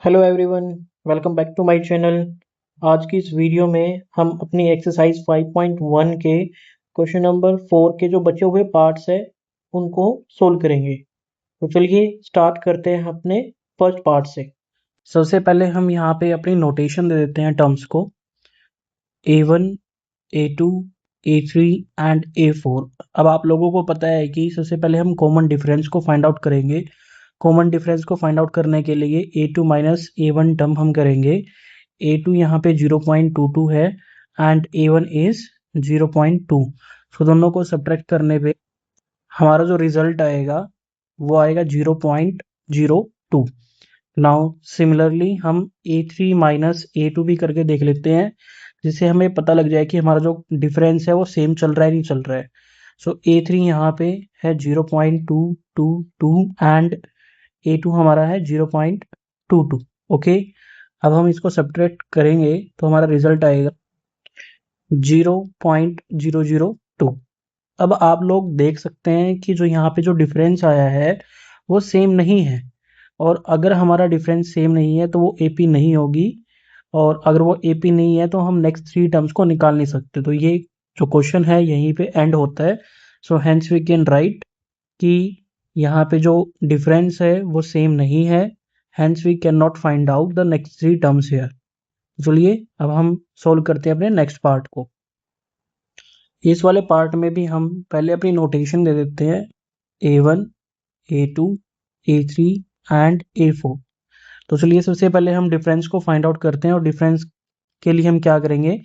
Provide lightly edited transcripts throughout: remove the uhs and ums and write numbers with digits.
Hello everyone, welcome back to my channel. आज की इस वीडियो में हम अपनी एक्सरसाइज 5.1 के क्वेश्चन नंबर 4 के जो बचे हुए पार्ट्स है उनको सोल्व करेंगे। तो चलिए स्टार्ट करते हैं अपने फर्स्ट पार्ट से। सबसे पहले हम यहाँ पे अपनी नोटेशन दे देते हैं टर्म्स को A1, A2, A3 and A4। अब आप लोगों को पता है कि सबसे पहले हम कॉमन डिफरेंस को फाइंड आउट करेंगे। कॉमन डिफरेंस को फाइंड आउट करने के लिए A2 माइनस A1 टर्म हम करेंगे। A2 यहाँ पे 0.22 है एंड A1 इज 0.2। तो दोनों को सब्ट्रैक्ट करने पे हमारा जो रिजल्ट आएगा वो आएगा 0.02। नाउ सिमिलरली हम A3 माइनस A2 भी करके देख लेते हैं, जिससे हमें पता लग जाए कि हमारा जो डिफरेंस है वो सेम चल रहा है नहीं चल रहा है। सो A3 यहाँ पे है 0.222 एंड A2 हमारा है 0.22। ओके, अब हम इसको सब्ट्रैक्ट करेंगे तो हमारा रिजल्ट आएगा 0.002। अब आप लोग देख सकते हैं कि जो यहाँ पे जो डिफरेंस आया है वो सेम नहीं है, और अगर हमारा डिफरेंस सेम नहीं है तो वो AP नहीं होगी, और अगर वो AP नहीं है तो हम नेक्स्ट 3 टर्म्स को निकाल नहीं सकते। तो ये जो क्वेश्चन है यहीं पे एंड होता है। So hence we can write कि यहाँ पे जो डिफरेंस है वो सेम नहीं है, hence we can not find out the next 3 terms here. चलिए अब हम सोल्व करते हैं अपने नेक्स्ट पार्ट को। इस वाले पार्ट में भी हम पहले अपनी नोटेशन दे देते हैं A1, A2, A3 and A4। तो चलिए सबसे पहले हम डिफरेंस को फाइंड आउट करते हैं, और डिफरेंस के लिए हम क्या करेंगे,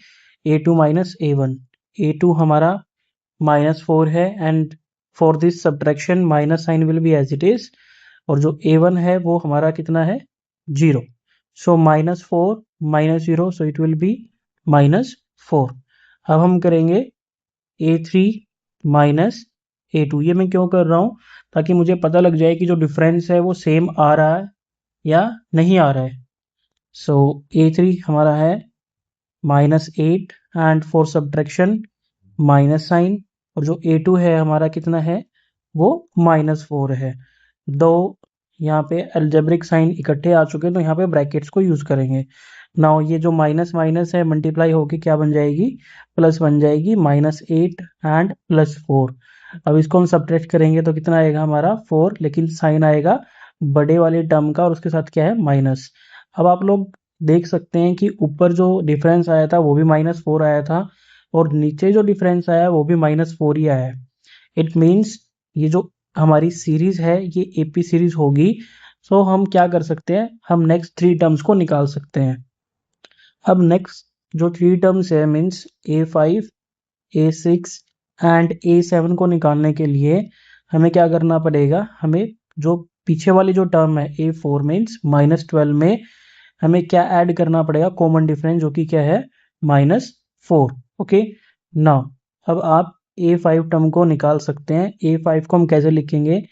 A2 माइनस A1। A2 हमारा -4 है and for this subtraction minus sign will be as it is, और जो A1 है वो हमारा कितना है, 0। So -4 -0, so it will be -4। अब हम करेंगे A3 माइनस A2। ये मैं क्यों कर रहा हूँ, ताकि मुझे पता लग जाए कि जो डिफरेंस है वो सेम आ रहा है या नहीं आ रहा है। सो A3 हमारा है -8 and for subtraction minus sign, और जो A2 है हमारा कितना है, वो -4 है। दो यहाँ पे अलजेब्रिक साइन इकट्ठे आ चुके हैं तो यहाँ पे ब्रैकेट्स को यूज करेंगे। नाउ ये जो माइनस माइनस है मल्टीप्लाई होके क्या बन जाएगी, प्लस बन जाएगी, -8 एंड +4। अब इसको हम सब्ट्रैक्ट करेंगे तो कितना आएगा हमारा 4, लेकिन साइन आएगा बड़े वाले टर्म का और उसके साथ क्या है, माइनस। अब आप लोग देख सकते हैं कि ऊपर जो डिफरेंस आया था वो भी -4 आया था, और नीचे जो डिफरेंस आया वो भी -4 ही आया है। इट मीन्स ये जो हमारी सीरीज है ये AP सीरीज होगी। सो हम क्या कर सकते हैं, हम नेक्स्ट 3 टर्म्स को निकाल सकते हैं। अब नेक्स्ट जो 3 टर्म्स है means A5, A6 and A7 को निकालने के लिए हमें क्या करना पड़ेगा, हमें जो पीछे वाली जो टर्म है A4 मीन्स -12 में हमें क्या ऐड करना पड़ेगा, कॉमन डिफरेंस, जो कि क्या है, -4। ओके, नाउ अब आप A5 टर्म को निकाल सकते हैं। A5 को हम कैसे लिखेंगे,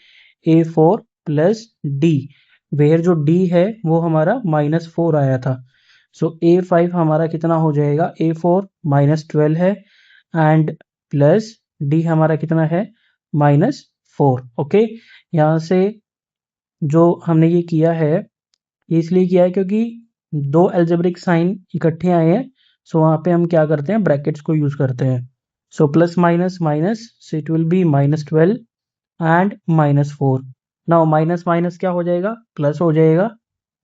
A4 प्लस D, वेयर जो D है वो हमारा -4 आया था। सो A5 हमारा कितना हो जाएगा, A4 -12 है एंड प्लस D हमारा कितना है, -4। ओके, यहाँ से जो हमने ये किया है ये इसलिए किया है क्योंकि दो अलजेब्रिक साइन इकट्ठे आए हैं। सो वहाँ पे हम क्या करते हैं, ब्रैकेट्स को यूज करते हैं। So plus minus minus, so it will B -12 and -4। Now minus minus क्या हो जाएगा, प्लस हो जाएगा।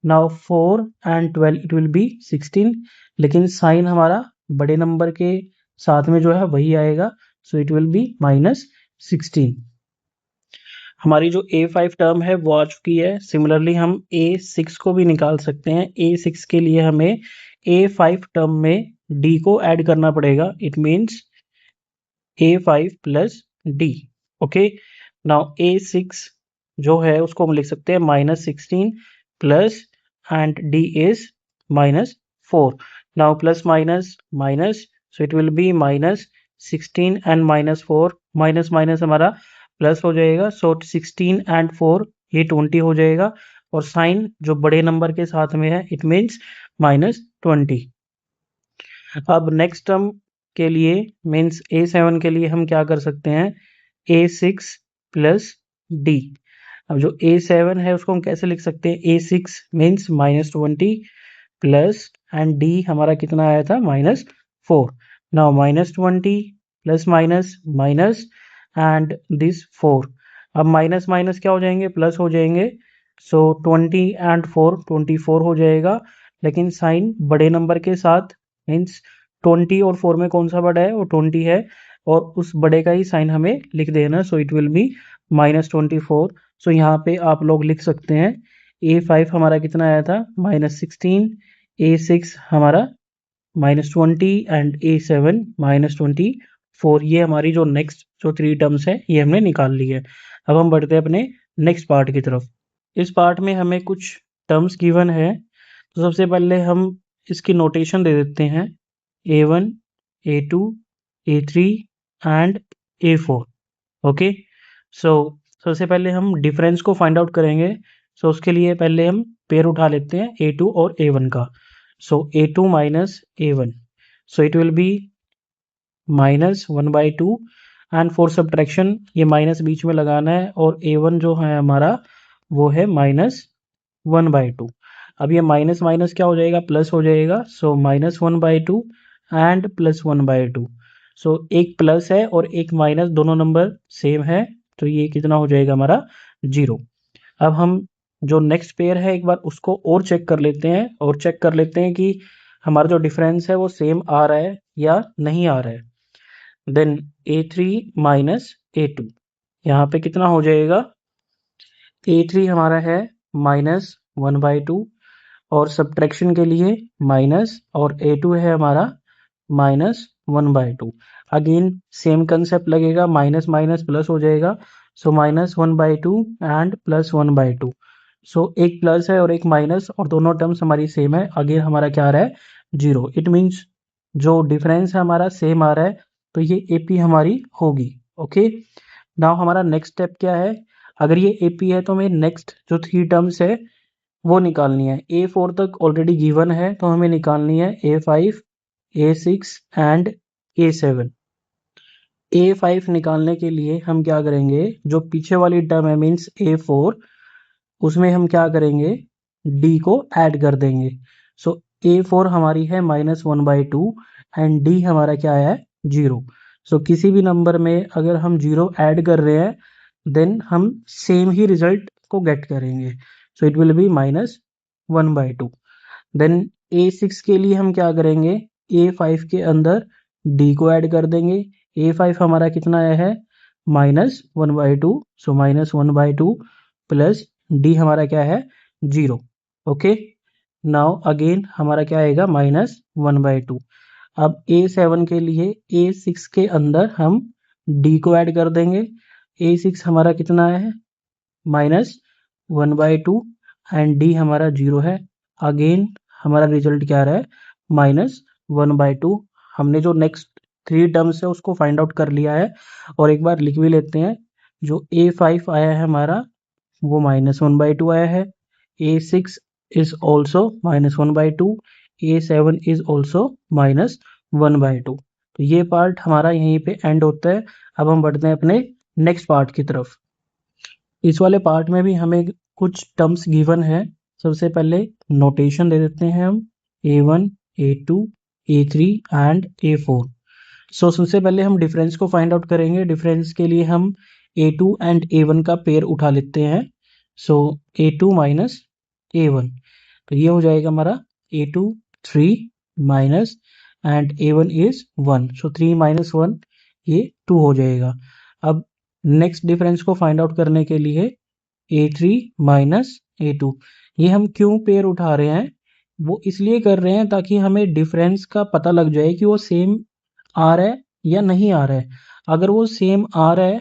Now 4 and 12 it will B 16, लेकिन साइन हमारा बड़े नंबर के साथ में जो है वही आएगा। सो इट विल बी -16। हमारी जो A5 टर्म है वो आ चुकी है। सिमिलरली हम A6 को भी निकाल सकते हैं। A6 के लिए हमें A5 टर्म में D को ऐड करना पड़ेगा। It means A5 plus D। Okay, now A6 जो है उसको हम लिख सकते हैं -16 plus and D is -4। Now plus minus minus, so it will B -16 and -4, minus minus हमारा प्लस हो जाएगा। सो 16 एंड 4 ये 20 हो जाएगा, और साइन जो बड़े नंबर के साथ में है इट मीन्स -20। अब नेक्स्ट टर्म के लिए मीन्स A7 के लिए हम क्या कर सकते हैं, A6 प्लस D। अब जो A7 है उसको हम कैसे लिख सकते हैं, A6 means -20 plus and D हमारा कितना आया था -4। Now -20 plus minus minus and this 4, अब माइनस माइनस क्या हो जाएंगे, प्लस हो जाएंगे। सो 20 एंड 4 24 हो जाएगा, लेकिन साइन बड़े नंबर के साथ, मीन्स 20 और 4 में कौन सा बड़ा है, वो 20 है, और उस बड़े का ही साइन हमें लिख देना। सो इट विल बी -24। सो यहाँ पे आप लोग लिख सकते हैं A5 हमारा कितना आया था, -16, A6 हमारा -20 एंड A7 -24। ये हमारी जो नेक्स्ट जो 3 टर्म्स है ये हमने निकाल ली है। अब हम बढ़ते हैं अपने नेक्स्ट पार्ट की तरफ। इस पार्ट में हमें कुछ टर्म्स गिवन है, तो सबसे पहले हम इसकी नोटेशन दे देते हैं, A1, A2, A3 and A4। Okay, सो सबसे पहले हम डिफरेंस को फाइंड आउट करेंगे। सो उसके लिए पहले हम पेयर उठा लेते हैं A2 और A1 का। सो A2 minus A1, so it will be -1/2 and for subtraction ये माइनस बीच में लगाना है, और A1 जो है हमारा वो है -1/2। अब ये माइनस माइनस क्या हो जाएगा, प्लस हो जाएगा। सो -1/2 एंड +1/2। सो एक प्लस है और एक माइनस, दोनों नंबर सेम है, तो ये कितना हो जाएगा हमारा 0। अब हम जो नेक्स्ट पेयर है एक बार उसको और चेक कर लेते हैं, और चेक कर लेते हैं कि हमारा जो डिफरेंस है वो सेम आ रहा है या नहीं आ रहा है। देन A3 माइनस A2, यहाँ पे कितना हो जाएगा, A3 हमारा है -1/2, और सब्ट्रैक्शन के लिए माइनस, और A2 है हमारा -1/2। अगेन सेम कंसेप्ट लगेगा, माइनस माइनस प्लस हो जाएगा। सो -1/2 एंड +1/2। सो एक प्लस है और एक माइनस, और दोनों टर्म्स हमारी सेम है। अगेन हमारा क्या आ रहा है, 0। इट मीन्स जो डिफरेंस है हमारा सेम आ रहा है, तो ये AP हमारी होगी। ओके, नाउ हमारा नेक्स्ट स्टेप क्या है, अगर ये AP है तो हमें नेक्स्ट जो 3 टर्म्स है वो निकालनी है। A4 तक ऑलरेडी गिवन है, तो हमें निकालनी है A5, A6 and A7। A5 निकालने के लिए हम क्या करेंगे, जो पीछे वाली टर्म है मीन्स A4, उसमें हम क्या करेंगे, D को ऐड कर देंगे। सो A4 हमारी है -1/2 एंड D हमारा क्या है, 0। सो किसी भी नंबर में अगर हम 0 ऐड कर रहे हैं, देन हम सेम ही रिजल्ट को गेट करेंगे। So it will be -1/2। Then A6 के लिए हम क्या करेंगे, A5 के अंदर D को ऐड कर देंगे। A5 हमारा कितना आया है, -1/2। सो -1/2 प्लस D हमारा क्या है, 0। ओके, नाउ अगेन हमारा क्या आएगा, -1/2। अब A7 के लिए A6 के अंदर हम D को ऐड कर देंगे। A6 हमारा कितना है, -1/2 एंड D हमारा 0 है। अगेन हमारा रिजल्ट क्या आ रहा है, -1/2। हमने जो नेक्स्ट 3 टर्म्स है उसको फाइंड आउट कर लिया है, और एक बार लिख भी लेते हैं। जो A5 आया है हमारा वो -1/2 आया है। A6 is also -1/2। A7 is also -1/2। तो ये पार्ट हमारा यहीं पे एंड होता है। अब हम बढ़ते हैं अपने नेक्स्ट पार्ट की तरफ। इस वाले पार्ट में भी हमें कुछ टर्म्स गिवन है। सबसे पहले नोटेशन दे देते हैं हम, A1, A2, A3 and A4। सो सबसे पहले हम डिफरेंस को फाइंड आउट करेंगे। डिफरेंस के लिए हम A2 एंड A1 का पेयर उठा लेते हैं। सो A2 माइनस A1, तो ये हो जाएगा हमारा A2 3 minus and A1 is 1। सो 3 - 1 ये 2 हो जाएगा। अब नेक्स्ट डिफरेंस को फाइंड आउट करने के लिए A3 माइनस A2, ये हम क्यों पेयर उठा रहे हैं, वो इसलिए कर रहे हैं ताकि हमें डिफरेंस का पता लग जाए कि वो सेम आ रहा है या नहीं आ रहा है। अगर वो सेम आ रहा है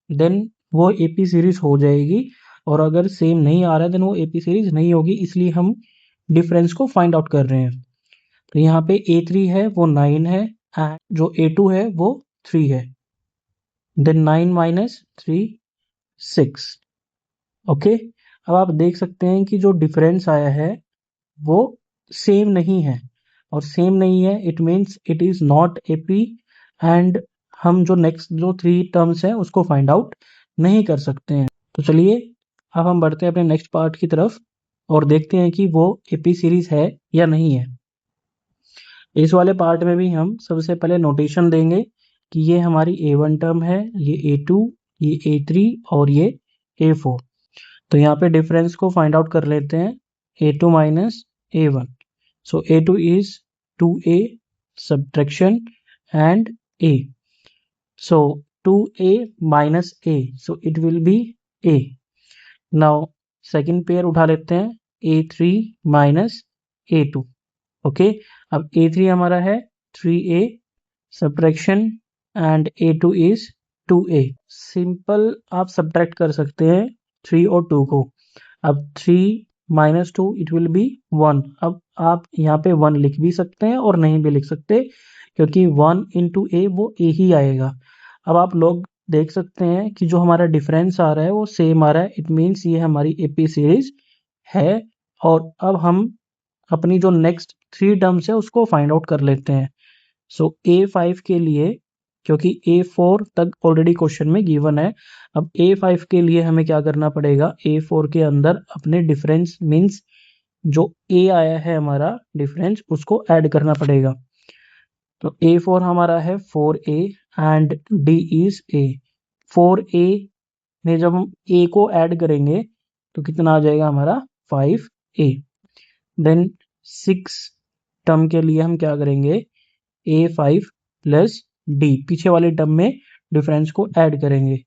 देन वो AP सीरीज हो जाएगी, और अगर सेम नहीं आ रहा है देन वो AP सीरीज नहीं होगी। इसलिए हम डिफरेंस को फाइंड आउट कर रहे हैं। तो यहाँ पे A3 है वो 9 है, एंड जो A2 है वो 3 है। Then 9 minus 3 6। ओके, अब आप देख सकते हैं कि जो डिफरेंस आया है वो सेम नहीं है, और सेम नहीं है it means it is not AP, and हम जो नेक्स्ट जो 3 टर्म्स हैं उसको फाइंड आउट नहीं कर सकते हैं। तो चलिए अब हम बढ़ते हैं अपने नेक्स्ट पार्ट की तरफ और देखते हैं कि वो एपी सीरीज है या नहीं है। इस वाले पार्ट में भी हम सबसे पहले नोटेशन देंगे कि ये हमारी A1 टर्म है, ये A2, ये A3 और ये A4। तो यहाँ पे डिफरेंस को फाइंड आउट कर लेते हैं, A2 minus A1। So A2 is 2A subtraction and A. So 2A minus A, so it will be A. Now second pair उठा लेते हैं, A3 minus A2। ओके, अब A3 हमारा है 3A subtraction and A2 is 2A। Simple आप subtract कर सकते हैं 3 और 2 को। अब 3 माइनस 2 इट विल बी 1। अब आप यहाँ पे 1 लिख भी सकते हैं और नहीं भी लिख सकते, क्योंकि 1 इंटू ए वो ए ही आएगा। अब आप लोग देख सकते हैं कि जो हमारा डिफरेंस आ रहा है वो सेम आ रहा है, इट मीन्स ये हमारी एपी सीरीज है। और अब हम अपनी जो नेक्स्ट 3 टर्म्स है उसको फाइंड आउट कर लेते हैं। सो A5 के लिए, क्योंकि A4 तक ऑलरेडी क्वेश्चन में गिवन है, अब A5 के लिए हमें क्या करना पड़ेगा, A4 के अंदर अपने डिफरेंस मीन्स जो A आया है हमारा डिफरेंस उसको ऐड करना पड़ेगा। तो A4 हमारा है 4A and D is A। 4A में जब हम A को ऐड करेंगे तो कितना आ जाएगा हमारा 5A। देन 6 टर्म के लिए हम क्या करेंगे, A5 प्लस D पीछे वाले टर्म में डिफरेंस को ऐड करेंगे।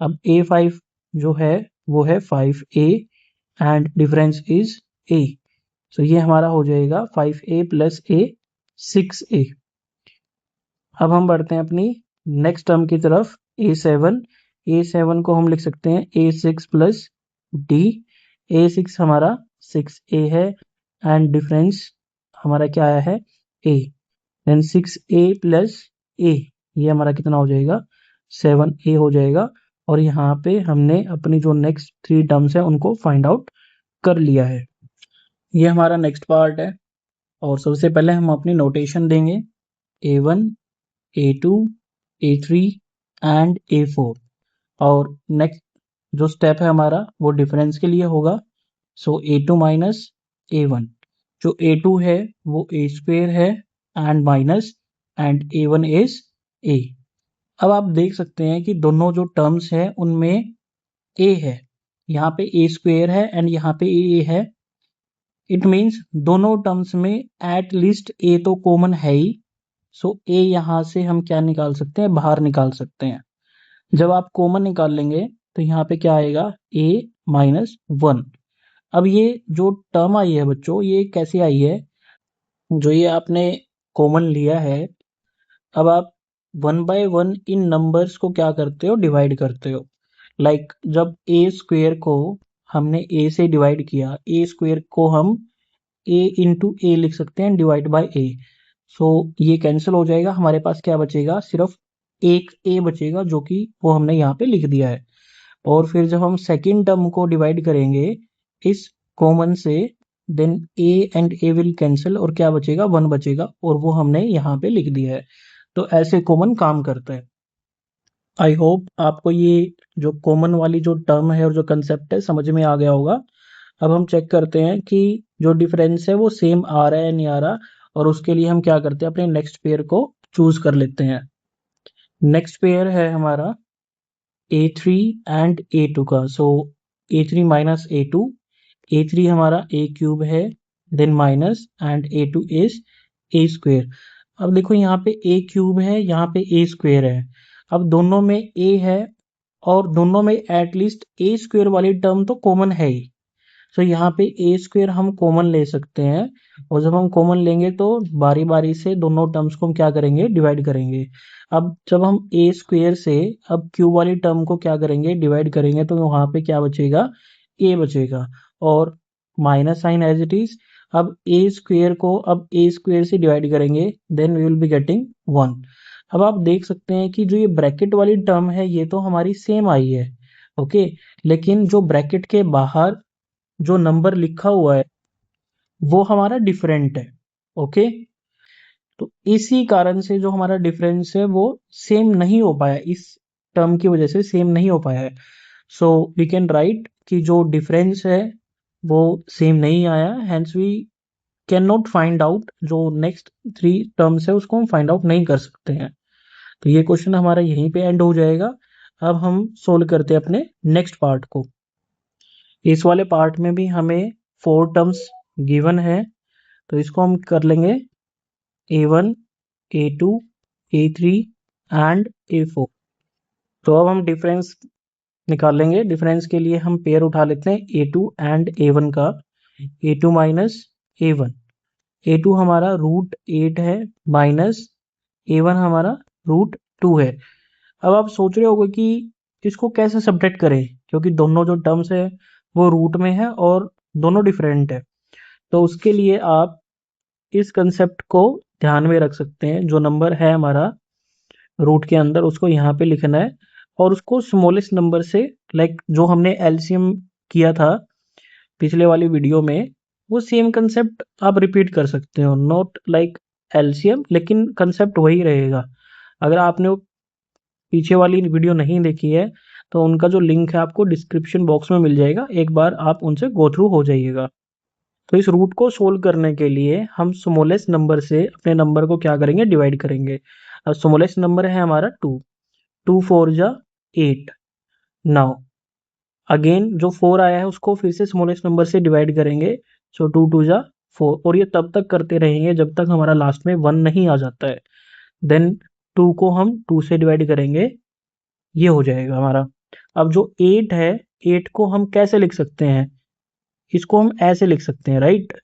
अब A5 जो है वो है 5A and difference is A। सो ये हमारा हो जाएगा 5A प्लस A 6A। अब हम बढ़ते हैं अपनी नेक्स्ट टर्म की तरफ, A7। A7 को हम लिख सकते हैं A6 प्लस D। A6 हमारा 6A है एंड डिफरेंस हमारा क्या आया है A। Then 6A plus A, ये हमारा कितना हो जाएगा 7A हो जाएगा। और यहाँ पे हमने अपनी जो नेक्स्ट 3 टर्म्स है उनको फाइंड आउट कर लिया है। ये हमारा नेक्स्ट पार्ट है और सबसे पहले हम अपनी नोटेशन देंगे A1, A2, A3 and A4। और नेक्स्ट जो स्टेप है हमारा वो डिफरेंस के लिए होगा। सो A2 माइनस A1, जो A2 है वो A स्क्वेयर है and minus and A1 is A। अब आप देख सकते हैं कि दोनों जो टर्म्स हैं उनमें A है, यहाँ पे A स्क्वेयर है एंड यहाँ पे A है। इट मीन्स दोनों टर्म्स में एट लीस्ट A तो कॉमन है ही। सो A यहाँ से हम क्या निकाल सकते हैं, बाहर निकाल सकते हैं। जब आप कॉमन निकाल लेंगे तो यहाँ पे क्या आएगा A माइनस 1। अब ये जो टर्म आई है बच्चों, ये कैसे आई है, जो ये आपने कॉमन लिया है, अब आप 1/1 इन नंबर्स को क्या करते हो, डिवाइड करते हो। लाइक जब A स्क्वेयर को हमने A से डिवाइड किया, A स्क्वेयर को हम A इंटू ए लिख सकते हैं डिवाइड बाय A। सो ये कैंसिल हो जाएगा, हमारे पास क्या बचेगा, सिर्फ एक A बचेगा, जो कि वो हमने यहाँ पे लिख दिया है। और फिर जब हम सेकेंड टर्म को डिवाइड करेंगे इस कॉमन से, then A and A will cancel और क्या बचेगा 1 बचेगा, और वो हमने यहाँ पे लिख दिया है। तो ऐसे कॉमन काम करता है। आई होप आपको ये जो कॉमन वाली जो टर्म है और जो कंसेप्ट है समझ में आ गया होगा। अब हम चेक करते हैं कि जो डिफरेंस है वो सेम आ रहा है नहीं आ रहा, और उसके लिए हम क्या करते हैं, अपने नेक्स्ट पेयर को चूज कर लेते हैं। नेक्स्ट पेयर है हमारा A3 एंड A2 का। सो A3 माइनस A2, A3 हमारा A क्यूब है, then minus and A2 is A square. अब देखो यहाँ पे A क्यूब है, यहाँ पे A स्क्वेयर है। अब दोनों में A है और दोनों में एटलीस्ट A स्क्वेयर वाली टर्म तो कॉमन है ही। सो यहाँ पे A स्क्वेयर हम कॉमन ले सकते हैं, और जब हम कॉमन लेंगे तो बारी बारी से दोनों टर्म्स को हम क्या करेंगे, डिवाइड करेंगे। अब जब हम A स्क्वेयर से अब क्यूब वाली टर्म को क्या करेंगे, डिवाइड करेंगे, तो वहाँ पे क्या बचेगा, A बचेगा और minus sign as it is. अब A स्क्वेयर को अब A स्क्वेयर से डिवाइड करेंगे, then we will be getting 1। अब आप देख सकते हैं कि जो ये ब्रैकेट वाली टर्म है ये तो हमारी सेम आई है, ओके, लेकिन जो ब्रैकेट के बाहर जो नंबर लिखा हुआ है वो हमारा डिफरेंट है, ओके। तो इसी कारण से जो हमारा डिफरेंस है वो सेम नहीं हो पाया, इस टर्म की वजह से सेम नहीं हो पाया है। सो वी कैन राइट कि जो डिफरेंस है वो सेम नहीं आया, hence we can not find out जो नेक्स्ट 3 टर्म्स है उसको हम फाइंड आउट नहीं कर सकते हैं। तो ये क्वेश्चन हमारा यहीं पे एंड हो जाएगा। अब हम सोल्व करते हैं अपने नेक्स्ट पार्ट को। इस वाले पार्ट में भी हमें 4 टर्म्स गिवन है, तो इसको हम कर लेंगे A1, A2, A3 and A4। तो अब हम डिफरेंस निकालेंगे। डिफरेंस के लिए हम पेयर उठा लेते हैं A2 एंड A1 का। A2 minus A1। A2 हमारा √8 है माइनस A1 हमारा √2 है। अब आप सोच रहे होगे कि इसको कैसे सब्ट्रैक्ट करें, क्योंकि दोनों जो टर्म्स है वो रूट में है और दोनों डिफरेंट है। तो उसके लिए आप इस कंसेप्ट को ध्यान में रख सकते हैं। जो नंबर है हमारा रूट के अंदर उसको यहाँ पे लिखना है और उसको स्मॉलेस्ट नंबर से, लाइक जो हमने एलसीएम किया था पिछले वाली वीडियो में, वो सेम कंसेप्ट आप रिपीट कर सकते हो। नॉट लाइक एलसीएम, लेकिन कंसेप्ट वही रहेगा। अगर आपने वो पीछे वाली वीडियो नहीं देखी है तो उनका जो लिंक है आपको डिस्क्रिप्शन बॉक्स में मिल जाएगा, एक बार आप उनसे गो थ्रू हो जाइएगा। तो इस रूट को सोल्व करने के लिए हम स्मॉलेस्ट नंबर से अपने नंबर को क्या करेंगे, डिवाइड करेंगे। अब स्मॉलेस्ट नंबर है हमारा 2, 2 4 जा 8। नाउ अगेन जो 4 आया है उसको फिर से स्मॉलेस्ट नंबर से डिवाइड करेंगे। सो 2 2 जा 4, और ये तब तक करते रहेंगे जब तक हमारा लास्ट में 1 नहीं आ जाता है। देन 2 को हम 2 से डिवाइड करेंगे, ये हो जाएगा हमारा। अब जो 8 है, 8 को हम कैसे लिख सकते हैं, इसको हम ऐसे लिख सकते हैं, राइट।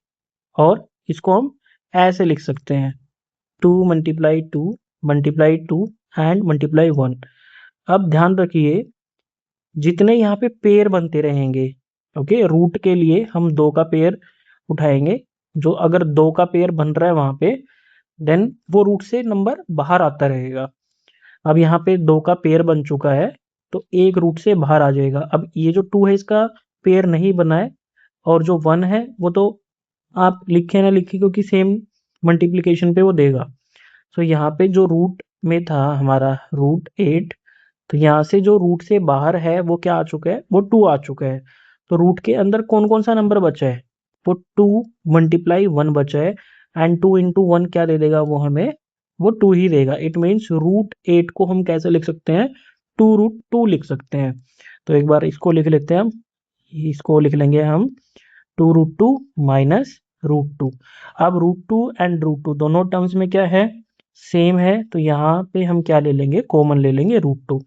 और इसको हम ऐसे लिख सकते हैं 2 मल्टीप्लाई 2 मल्टीप्लाई 2 एंड मल्टीप्लाई 1। अब ध्यान रखिए जितने यहाँ पे पेयर बनते रहेंगे, ओके, रूट के लिए हम 2 का पेयर उठाएंगे। जो अगर 2 का पेयर बन रहा है वहां पे, देन वो रूट से नंबर बाहर आता रहेगा। अब यहाँ पे 2 का पेयर बन चुका है तो एक रूट से बाहर आ जाएगा। अब ये जो 2 है इसका पेयर नहीं बना है, और जो 1 है वो तो आप लिखे ना लिखे क्योंकि सेम मल्टीप्लिकेशन पे वो देगा। सो यहाँ पे जो रूट में था हमारा √8, तो यहाँ से जो रूट से बाहर है वो क्या आ चुका है, वो 2 आ चुका है। तो रूट के अंदर कौन कौन सा नंबर बचा है, वो 2 मल्टीप्लाई 1 बचा है। एंड 2 इंटू 1 क्या दे देगा वो हमें, वो 2 ही देगा। इट मीन्स √8 को हम कैसे लिख सकते हैं, 2√2 लिख सकते हैं। तो एक बार इसको लिख लेते हैं हम, इसको लिख लेंगे हम 2√2 माइनस √2। अब √2 एंड √2 दोनों टर्म्स में क्या है, सेम है। तो यहाँ पे हम क्या ले लेंगे, कॉमन ले लेंगे √2।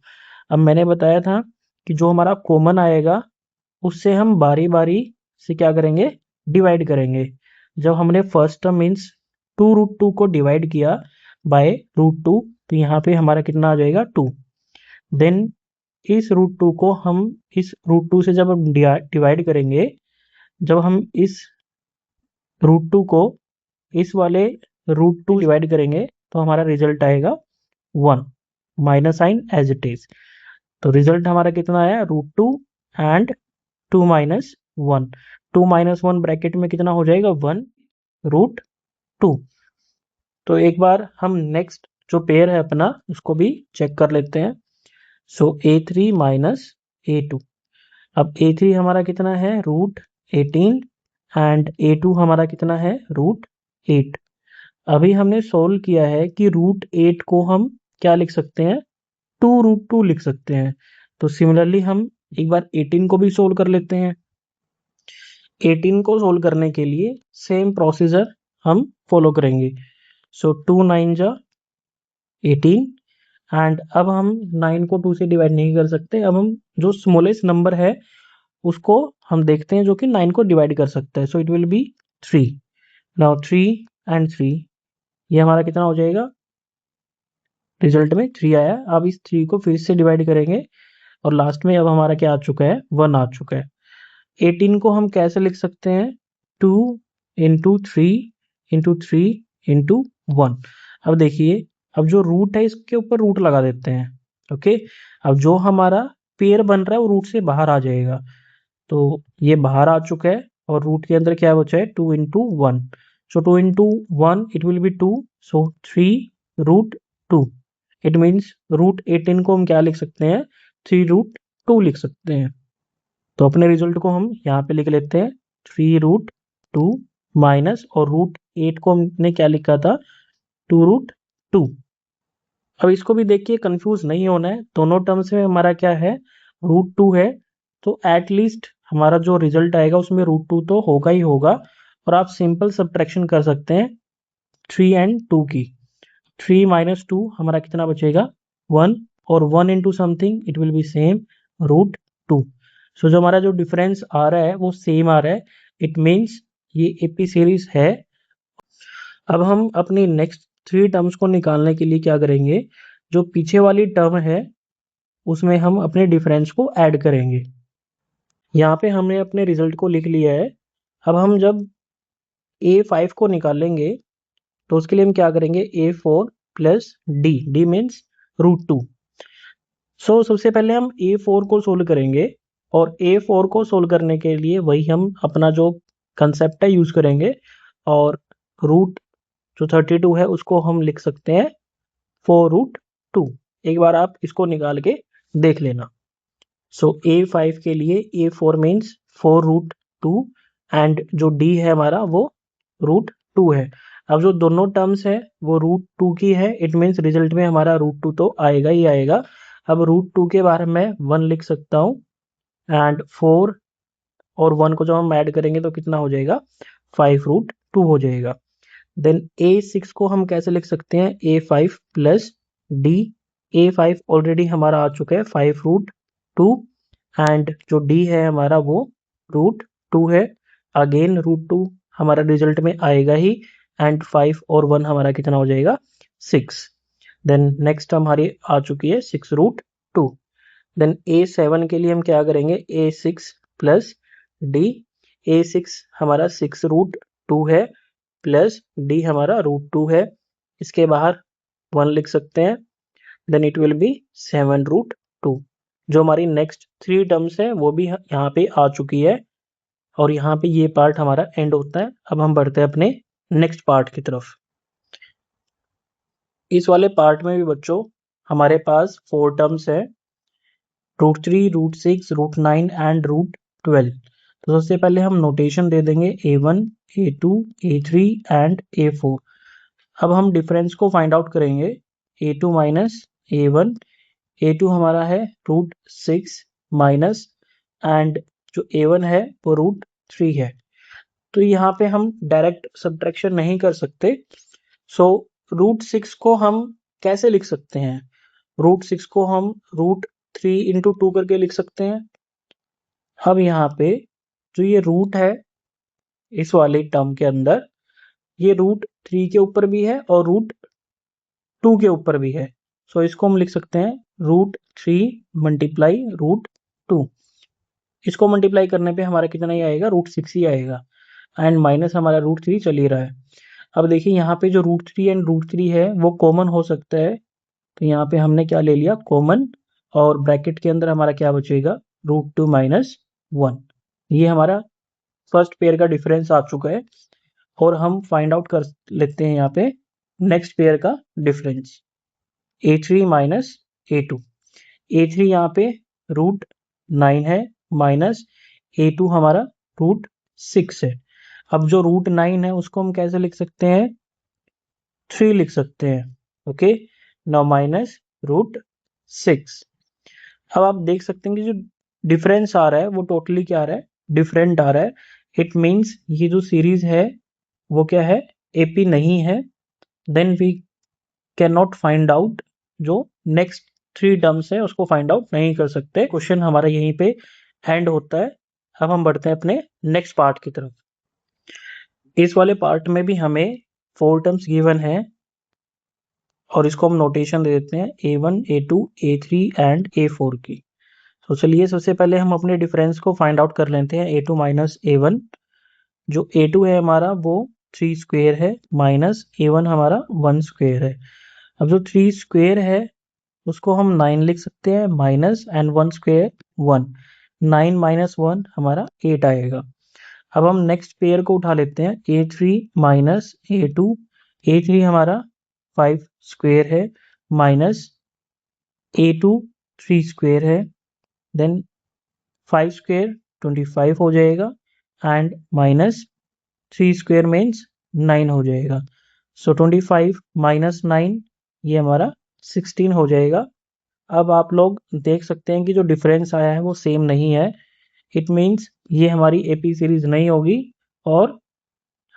अब मैंने बताया था कि जो हमारा कॉमन आएगा उससे हम बारी बारी से क्या करेंगे, डिवाइड करेंगे। जब हमने फर्स्ट टर्म मीन्स 2√2 को डिवाइड किया बाय √2, तो यहाँ पे हमारा कितना आ जाएगा 2। देन इस √2 को हम इस √2 से जब हम डिवाइड करेंगे, जब हम इस √2 को इस वाले √2 डिवाइड करेंगे तो हमारा रिजल्ट आएगा 1, minus sign as it is. तो रिजल्ट हमारा कितना आया, √2 एंड 2 माइनस 1। 2 माइनस 1 ब्रैकेट में कितना हो जाएगा, 1√2। तो एक बार हम नेक्स्ट जो पेयर है अपना उसको भी चेक कर लेते हैं। सो A3 माइनस A2। अब A3 हमारा कितना है, √18 एंड A2 हमारा कितना है, √8। अभी हमने सोल्व किया है कि √8 को हम क्या लिख सकते हैं, 2√2 लिख सकते हैं। तो सिमिलरली हम एक बार 18 को भी सोल्व कर लेते हैं। 18 को सोल्व करने के लिए सेम प्रोसीजर हम फॉलो करेंगे। सो 2 9 जा 18, एंड अब हम 9 को 2 से डिवाइड नहीं कर सकते। अब हम जो स्मॉलेस्ट नंबर है उसको हम देखते हैं जो कि 9 को डिवाइड कर सकता है। सो it will B 3। Now 3 and 3, ये हमारा कितना हो जाएगा, रिजल्ट में 3 आया। अब इस 3 को फिर से डिवाइड करेंगे और लास्ट में अब हमारा क्या आ चुका है, 1 आ चुका है। 18 को हम कैसे लिख सकते हैं, 2 इंटू 3 इंटू 3 इंटू 1। अब देखिए, अब जो रूट है इसके ऊपर रूट लगा देते हैं, ओके। अब जो हमारा पेयर बन रहा है वो रूट से बाहर आ जाएगा। तो ये बाहर आ चुका है और रूट के अंदर क्या बचा है, 2 into 1। So 2 into 1 it will B 2, so 3√2। It means √18 को हम क्या लिख सकते हैं, 3√2 लिख सकते हैं। तो अपने रिजल्ट को हम यहाँ पे लिख लेते हैं 3√2 माइनस, और √8 को हमने क्या लिखा था 2√2। अब इसको भी देखिए, कंफ्यूज नहीं होना है, दोनों टर्म्स में हमारा क्या है √2 है, तो एटलीस्ट हमारा जो रिजल्ट आएगा उसमें √2 तो होगा ही होगा। और आप सिंपल सब्ट्रैक्शन कर सकते हैं 3 एंड 2 की। 3 माइनस 2 हमारा कितना बचेगा 1, और 1 into something it will B same √2। सो जो हमारा जो डिफरेंस आ रहा है वो सेम आ रहा है, इट मीन्स ये एपी सीरीज है। अब हम अपनी नेक्स्ट 3 टर्म्स को निकालने के लिए क्या करेंगे, जो पीछे वाली टर्म है उसमें हम अपने डिफरेंस को ऐड करेंगे। यहाँ पे हमने अपने रिजल्ट को लिख लिया है। अब हम जब A5 को निकालेंगे तो उसके लिए हम क्या करेंगे A4 प्लस डी मीन्स √2। सो सबसे पहले हम A4 को सोल्व करेंगे, और A4 को सोल्व करने के लिए वही हम अपना जो कंसेप्ट है यूज करेंगे, और रूट जो 32 है उसको हम लिख सकते हैं 4√2। एक बार आप इसको निकाल के देख लेना। सो A5 के लिए A4 मीन्स 4√2, एंड जो D है हमारा वो √2 है। अब जो दोनों टर्म्स है वो √2 की है, इट मीन्स रिजल्ट में हमारा √2 तो आएगा ही आएगा। अब √2 के बारे में 1 लिख सकता हूँ, एंड 4 और 1 को जब हम ऐड करेंगे तो कितना हो जाएगा 5√2 हो जाएगा। देन A6 को हम कैसे लिख सकते हैं A5 plus D. A5 already हमारा आ चुका है 5√2, एंड जो D है हमारा वो √2 है। अगेन √2 हमारा रिजल्ट में आएगा ही, एंड 5 और 1 हमारा कितना हो जाएगा 6। देन नेक्स्ट हमारी आ चुकी है 6√2। देन A7 के लिए हम क्या करेंगे A6 प्लस डी। A6 हमारा 6√2 है, प्लस डी हमारा √2 है, इसके बाहर 1 लिख सकते हैं, देन इट विल बी 7√2। जो हमारी नेक्स्ट 3 टर्म्स है वो भी यहाँ पे आ चुकी है, और यहाँ पे ये पार्ट हमारा एंड होता है। अब हम बढ़ते हैं अपने नेक्स्ट पार्ट की तरफ। इस वाले पार्ट में भी बच्चों हमारे पास 4 टर्म्स है, √3, √6, √9 एंड √12। तो सबसे पहले हम नोटेशन दे देंगे A1, A2, A3 and A4। अब हम डिफरेंस को फाइंड आउट करेंगे A2 माइनस A1। A2 हमारा है √6 माइनस, एंड जो A1 है वो √3 है। तो यहाँ पे हम डायरेक्ट सब्ट्रैक्शन नहीं कर सकते, सो √6 को हम कैसे लिख सकते हैं, √6 को हम √3 इंटू 2 करके लिख सकते हैं। अब यहाँ पे जो ये रूट है इस वाले टर्म के अंदर, ये √3 के ऊपर भी है और √2 के ऊपर भी है, सो इसको हम लिख सकते हैं √3 मल्टीप्लाई √2। इसको मल्टीप्लाई करने पे हमारा कितना ही आएगा √6 ही आएगा, एंड माइनस हमारा √3 चल ही रहा है। अब देखिए यहाँ पे जो √3 एंड √3 है वो कॉमन हो सकता है, तो यहाँ पे हमने क्या ले लिया कॉमन, और ब्रैकेट के अंदर हमारा क्या बचेगा √2 माइनस 1। ये हमारा फर्स्ट पेयर का डिफरेंस आ चुका है, और हम फाइंड आउट कर लेते हैं यहाँ पे नेक्स्ट पेयर का difference A3 minus A2। A3 यहाँ पे √9 है, माइनस A2 हमारा √6 है। अब जो √9 है उसको हम कैसे लिख सकते हैं 3 लिख सकते हैं, ओके। Now minus √6। अब आप देख सकते हैं कि जो डिफरेंस आ रहा है वो टोटली क्या आ रहा है डिफरेंट आ रहा है। इट मीन्स ये जो सीरीज है वो क्या है एपी नहीं है। Then we can not find out जो नेक्स्ट 3 टर्म्स है उसको फाइंड आउट नहीं कर सकते। क्वेश्चन हमारा यहीं पे एंड होता है। अब हम बढ़ते हैं अपने नेक्स्ट पार्ट की तरफ। इस वाले पार्ट में भी हमें 4 टर्म्स गिवन है, और इसको हम नोटेशन दे देते हैं A1, A2, A3 and A4 की। तो चलिए सबसे पहले हम अपने डिफरेंस को फाइंड आउट कर लेते हैं A2 माइनस A1। जो A2 है हमारा वो 3 स्क्वेयर है, माइनस A1 हमारा 1 स्क्वेयर है। अब जो 3 स्क्वेयर है उसको हम 9 लिख सकते हैं, माइनस एंड 1 स्क्वेयर 1, 9 माइनस 1 हमारा 8 आएगा। अब हम नेक्स्ट पेयर को उठा लेते हैं A3 माइनस A2। A3 हमारा 5 स्क्वेयर है, माइनस A2 3 स्क्वेयर है, देन 5 स्क्वेयर 25 हो जाएगा एंड माइनस 3 स्क्वायर मीन्स 9 हो जाएगा। सो 25 माइनस 9 ये हमारा 16 हो जाएगा। अब आप लोग देख सकते हैं कि जो डिफरेंस आया है वो सेम नहीं है। इट मीन्स ये हमारी एपी सीरीज नहीं होगी और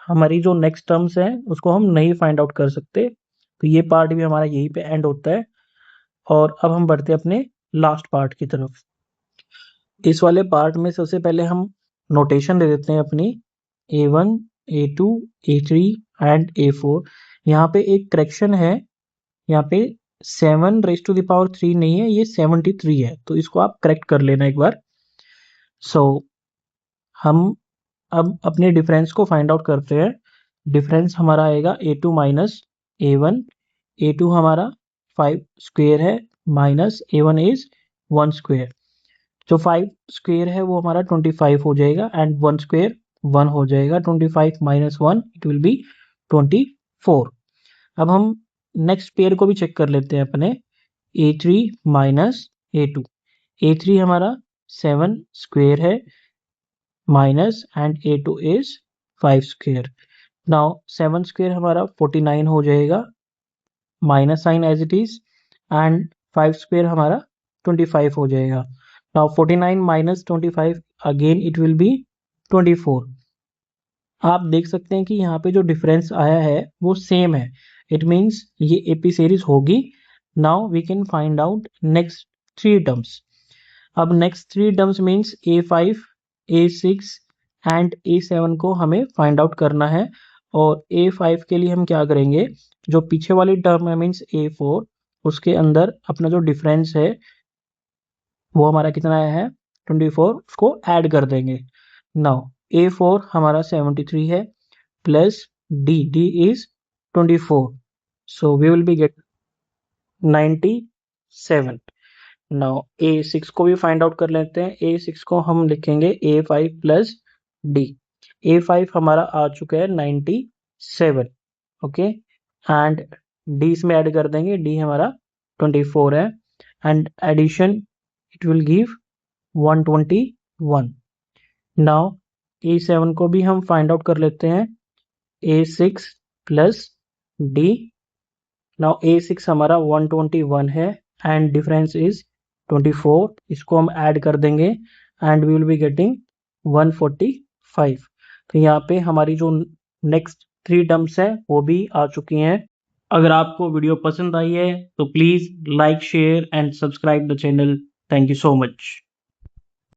हमारी जो नेक्स्ट टर्म्स हैं उसको हम नहीं फाइंड आउट कर सकते। तो ये पार्ट भी हमारा यहीं पे एंड होता है और अब हम बढ़ते हैं अपने लास्ट पार्ट की तरफ। इस वाले पार्ट में सबसे पहले हम नोटेशन दे देते हैं अपनी A1, A2, A3 and A4। यहाँ पे एक करेक्शन है, यहाँ पे 7⁻³ नहीं है, ये 73 है, तो इसको आप करेक्ट कर लेना एक बार। सो हम अब अपने डिफरेंस को फाइंड आउट करते हैं। डिफरेंस हमारा आएगा A2 माइनस A1। A2 हमारा 5 स्क्वेयर है माइनस A1 इज 1 स्क्वेयर। जो 5 स्क्वेयर है वो हमारा 25 हो जाएगा एंड 1 स्क्वेयर 1 हो जाएगा। 25 माइनस 1 इट विल बी 24। अब हम नेक्स्ट पेयर को भी चेक कर लेते हैं अपने A3 माइनस A2। A3 हमारा 7 स्क्वेयर है minus and A2 is 5 square. Now 7 square हमारा 49 हो जाएगा minus sign as it is and 5 square हमारा 25 हो जाएगा। Now 49 minus 25 again it will be 24। आप देख सकते हैं कि यहाँ पे जो डिफरेंस आया है वो सेम है। इट मीन्स ये एपी सीरीज होगी। Now we can find out next 3 terms. अब next 3 terms means A5, A6 and A7 को हमें फाइंड आउट करना है। और A5 के लिए हम क्या करेंगे, जो पीछे वाली टर्म है मीन्स A4, उसके अंदर अपना जो डिफरेंस है वो हमारा कितना आया है 24, उसको ऐड कर देंगे। नाउ A4 हमारा 73 है plus D is 24, so we will be get 97। Now A6 को भी फाइंड आउट कर लेते हैं। A6 को हम लिखेंगे A5 प्लस D। A5 हमारा आ चुका है 97, ओके, एंड D इसमें ऐड कर देंगे। D हमारा 24 है and addition it will give 121। Now A7 को भी हम फाइंड आउट कर लेते हैं। A6 plus D। Now A6 हमारा 121 है एंड डिफरेंस इज 24। इसको हम ऐड कर देंगे and we will be getting 145। तो यहाँ पे हमारी जो नेक्स्ट 3 टर्म्स है वो भी आ चुकी हैं। अगर आपको वीडियो पसंद आई है तो please like, share and subscribe the channel. Thank you so much.